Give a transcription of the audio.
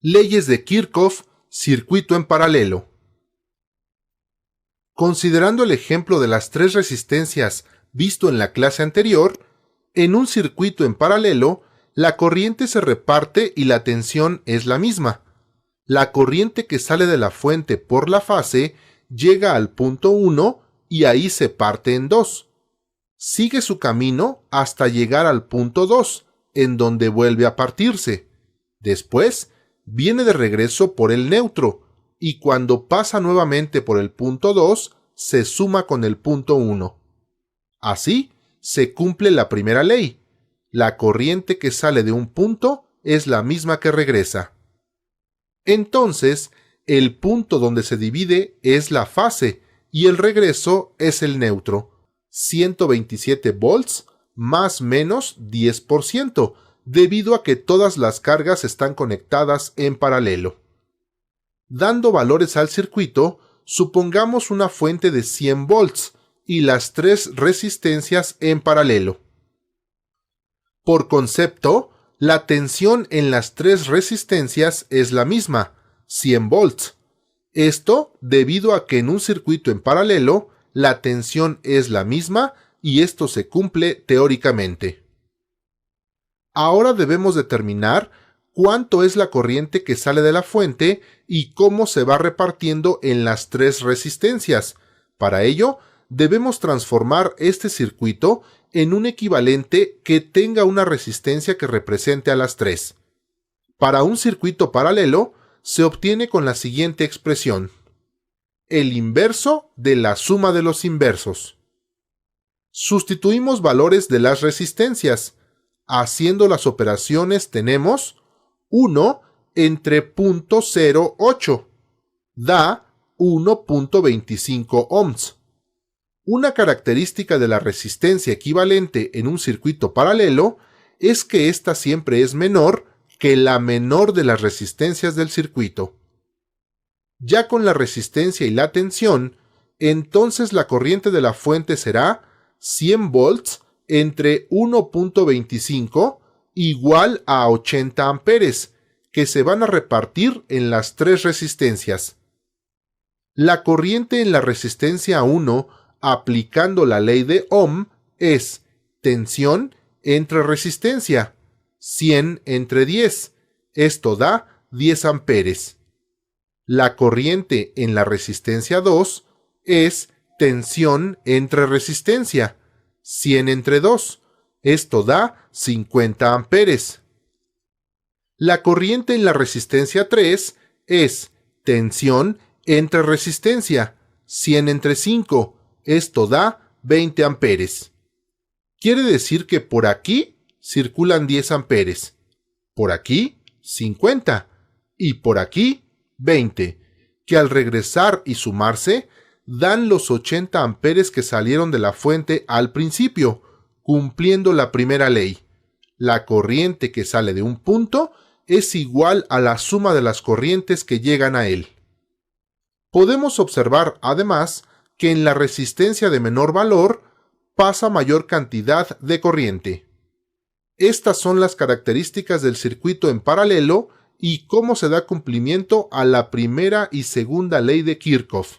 Leyes de Kirchhoff, circuito en paralelo. Considerando el ejemplo de las tres resistencias visto en la clase anterior, en un circuito en paralelo, la corriente se reparte y la tensión es la misma. La corriente que sale de la fuente por la fase llega al punto 1 y ahí se parte en dos. Sigue su camino hasta llegar al punto 2, en donde vuelve a partirse. Después, viene de regreso por el neutro, y cuando pasa nuevamente por el punto 2, se suma con el punto 1. Así, se cumple la primera ley. La corriente que sale de un punto es la misma que regresa. Entonces, el punto donde se divide es la fase, y el regreso es el neutro. 127 volts más menos 10%, debido a que todas las cargas están conectadas en paralelo. Dando valores al circuito, supongamos una fuente de 100 volts y las tres resistencias en paralelo. Por concepto, la tensión en las tres resistencias es la misma, 100 volts. Esto debido a que en un circuito en paralelo, la tensión es la misma y esto se cumple teóricamente. Ahora debemos determinar cuánto es la corriente que sale de la fuente y cómo se va repartiendo en las tres resistencias. Para ello, debemos transformar este circuito en un equivalente que tenga una resistencia que represente a las tres. Para un circuito paralelo, se obtiene con la siguiente expresión: el inverso de la suma de los inversos. Sustituimos valores de las resistencias. Haciendo las operaciones tenemos 1 entre 0.08, da 1.25 ohms. Una característica de la resistencia equivalente en un circuito paralelo es que ésta siempre es menor que la menor de las resistencias del circuito. Ya con la resistencia y la tensión, entonces la corriente de la fuente será 100 volts entre 1.25 igual a 80 amperes, que se van a repartir en las tres resistencias. La corriente en la resistencia 1, aplicando la ley de Ohm, es tensión entre resistencia, 100 entre 10, esto da 10 amperes. La corriente en la resistencia 2 es tensión entre resistencia, 100 entre 2, esto da 50 amperes. La corriente en la resistencia 3 es tensión entre resistencia, 100 entre 5, esto da 20 amperes. Quiere decir que por aquí circulan 10 amperes, por aquí 50 y por aquí 20, que al regresar y sumarse dan los 80 amperes que salieron de la fuente al principio, cumpliendo la primera ley. La corriente que sale de un punto es igual a la suma de las corrientes que llegan a él. Podemos observar, además, que en la resistencia de menor valor pasa mayor cantidad de corriente. Estas son las características del circuito en paralelo y cómo se da cumplimiento a la primera y segunda ley de Kirchhoff.